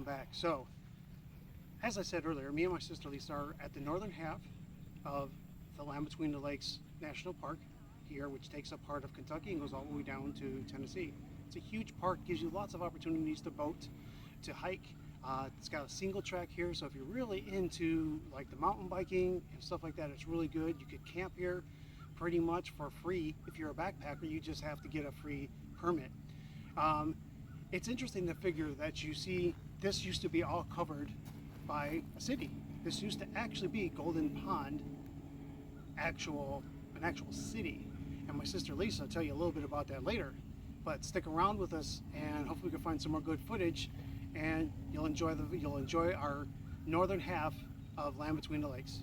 back. So, as I said earlier, me and my sister Lisa are at the northern half of the Land Between the Lakes National Park here, which takes up part of Kentucky and goes all the way down to Tennessee. It's a huge park, gives you lots of opportunities to boat, to hike. It's got a single track here, so if you're really into like the mountain biking and stuff like that, it's really good. You could camp here pretty much for free. If you're a backpacker, you just have to get a free permit. It's interesting to figure that you see this used to be all covered by a city. This used to actually be Golden Pond, an actual city. And my sister Lisa will tell you a little bit about that later. But stick around with us, and hopefully we can find some more good footage, and you'll enjoy our northern half of Land Between the Lakes.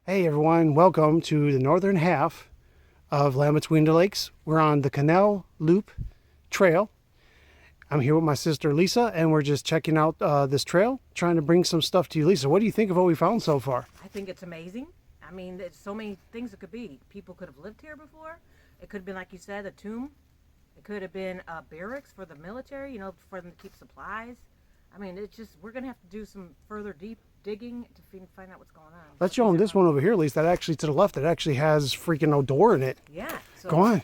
Hey everyone, welcome to the northern half of Land Between the Lakes. We're on the Canal Loop Trail. I'm here with my sister Lisa, and we're just checking out this trail, trying to bring some stuff to you. Lisa, what do you think of what we found so far? I think it's amazing. I mean, there's so many things it could be. People could have lived here before. It could have been, like you said, a tomb. It could have been barracks for the military, you know, for them to keep supplies. I mean, it's just, we're going to have to do some further deep digging to find out what's going on. Let's show them this one over here, at least. That actually, to the left, that actually has freaking no door in it. Yeah. So go on.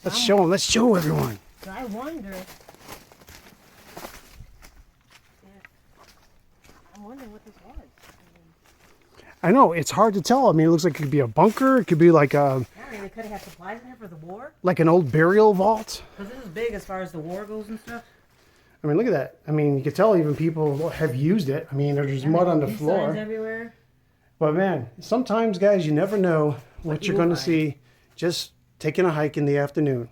Let's show them. Let's show everyone. So I wonder. I'm wondering what this was. I know, it's hard to tell. I mean, it looks like it could be a bunker. It could be like a... Yeah, I mean, they could have had supplies in here for the war. Like an old burial vault. Because this is big as far as the war goes and stuff. I mean, look at that. I mean, you can tell even people have used it. I mean, there's mud on the floor. Signs everywhere. But man, sometimes, guys, you never know what you're going to see just taking a hike in the afternoon.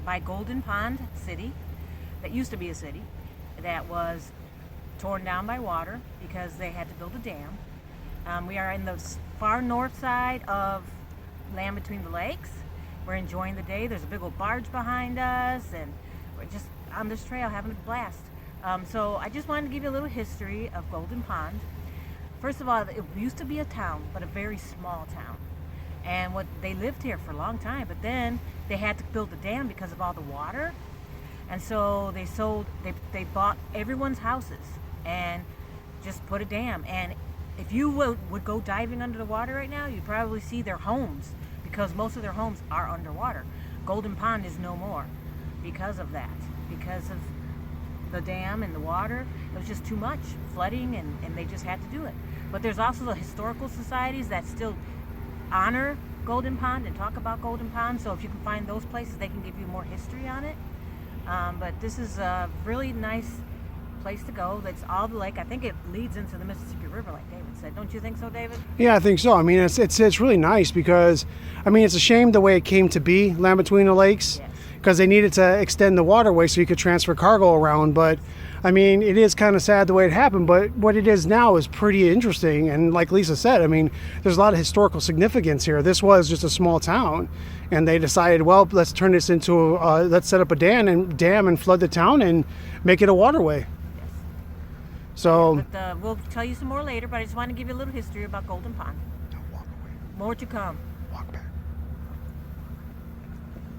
By Golden Pond City, that used to be a city, that was torn down by water because they had to build a dam. We are in the far north side of Land Between the Lakes. We're enjoying the day. There's a big old barge behind us, and we're just on this trail having a blast. So I just wanted to give you a little history of Golden Pond. First of all, it used to be a town, but a very small town. And what they lived here for a long time, but then they had to build a dam because of all the water. And so they bought everyone's houses and just put a dam. And if you would go diving under the water right now, you'd probably see their homes, because most of their homes are underwater. Golden Pond is no more because of that, because of the dam and the water. It was just too much flooding, and they just had to do it. But there's also the historical societies that still honor Golden Pond and talk about Golden Pond. So if you can find those places, they can give you more history on it. But this is a really nice place to go. That's all the lake. I think it leads into the Mississippi River, like David said. Don't you think so, David? Yeah, I think so. I mean, it's really nice because, I mean, it's a shame the way it came to be, Land Between the Lakes, because they needed to extend the waterway so you could transfer cargo around. But I mean, it is kind of sad the way it happened, but what it is now is pretty interesting. And like Lisa said, I mean, there's a lot of historical significance here. This was just a small town, and they decided, well, let's turn this into, let's set up a dam and flood the town and make it a waterway. Yes. So We'll tell you some more later, but I just want to give you a little history about Golden Pond. Don't walk away. More to come. Walk back.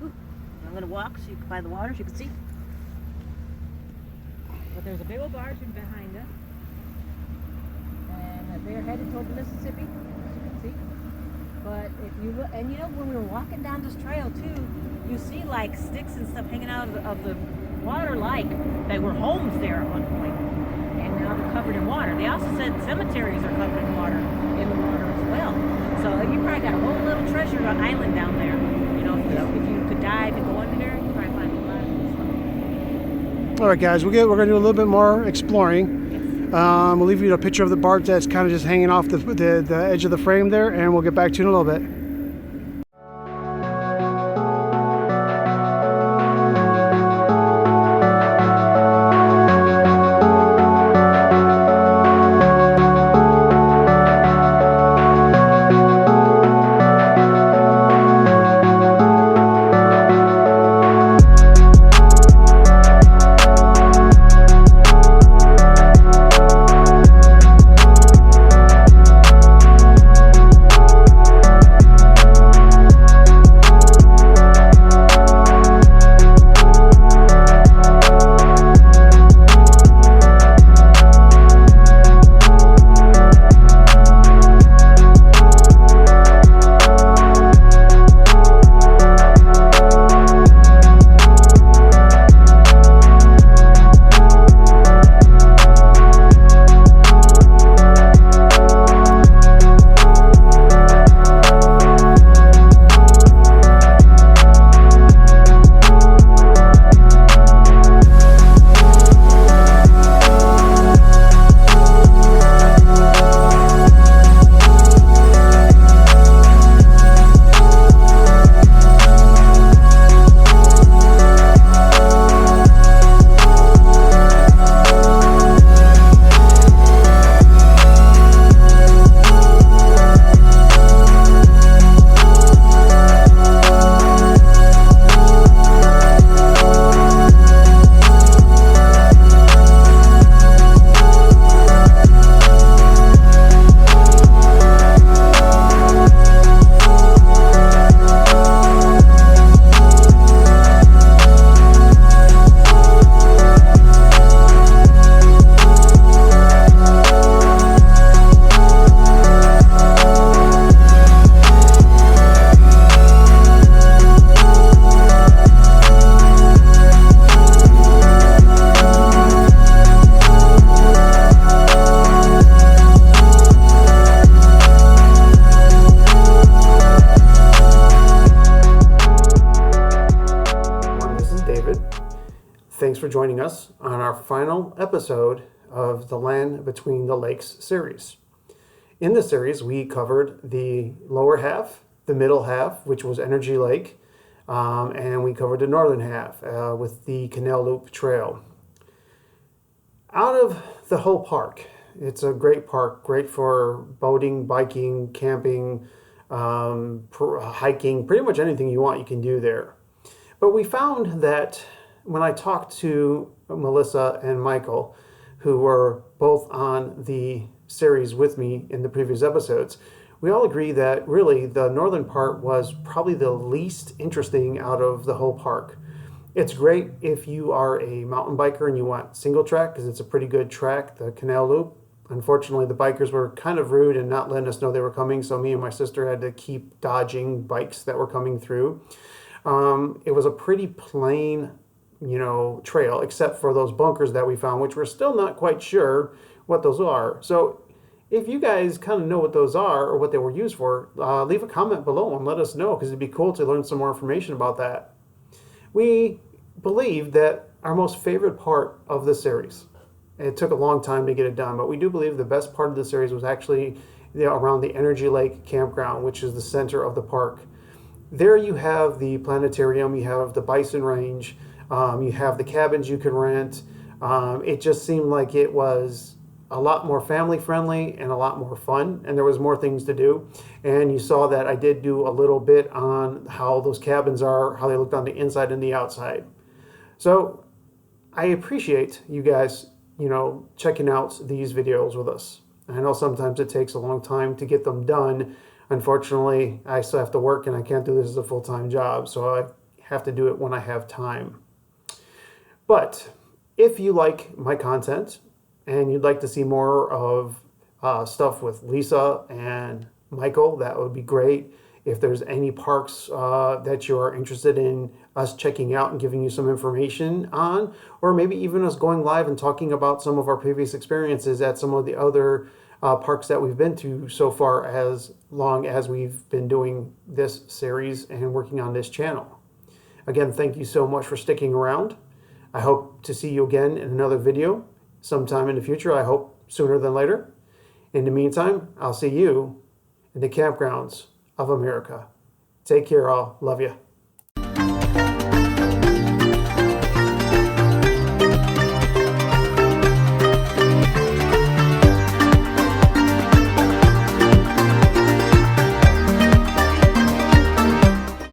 Ooh, I'm going to walk so you can find the water, so you can see. But there's a big old barge behind us, and they're headed toward the Mississippi, as you can see. But if you look, and you know, when we were walking down this trail too, you see like sticks and stuff hanging out of the water, like they were homes there at one point, and now they're covered in water. They also said cemeteries are covered in the water as well. So you probably got a whole little treasure island down there. You know, if you could dive and go under there, you probably find a lot of cool stuff. All right, guys, we're going to do a little bit more exploring. We'll leave you a picture of the barge that's kind of just hanging off the edge of the frame there, and we'll get back to you in a little bit. Thanks for joining us on our final episode of the Land Between the Lakes series. In this series, we covered the lower half, the middle half, which was Energy Lake, and we covered the northern half with the Canal Loop Trail. Out of the whole park, it's a great park, great for boating, biking, camping, hiking, pretty much anything you want you can do there. But we found that when I talked to Melissa and Michael, who were both on the series with me in the previous episodes, we all agree that really the northern part was probably the least interesting out of the whole park. It's great if you are a mountain biker and you want single track because it's a pretty good track, the canal loop. Unfortunately, the bikers were kind of rude and not letting us know they were coming, so me and my sister had to keep dodging bikes that were coming through. It was a pretty plain, trail, except for those bunkers that we found, which we're still not quite sure what those are. So if you guys kind of know what those are or what they were used for, leave a comment below and let us know, because it'd be cool to learn some more information about that. We believe that our most favorite part of the series, it took a long time to get it done, but we do believe the best part of the series was actually around the Energy Lake Campground, which is the center of the park. There you have the planetarium, you have the bison range, you have the cabins you can rent. It just seemed like it was a lot more family friendly and a lot more fun, and there was more things to do. And you saw that I did do a little bit on how those cabins are, how they looked on the inside and the outside. So I appreciate you guys, checking out these videos with us. I know sometimes it takes a long time to get them done. Unfortunately, I still have to work and I can't do this as a full-time job, so I have to do it when I have time. But if you like my content and you'd like to see more of stuff with Lisa and Michael, that would be great. If there's any parks that you are interested in us checking out and giving you some information on, or maybe even us going live and talking about some of our previous experiences at some of the other parks that we've been to so far, as long as we've been doing this series and working on this channel. Again, thank you so much for sticking around. I hope to see you again in another video sometime in the future. I hope sooner than later. In the meantime, I'll see you in the Campgrounds of America. Take care, all. Love you.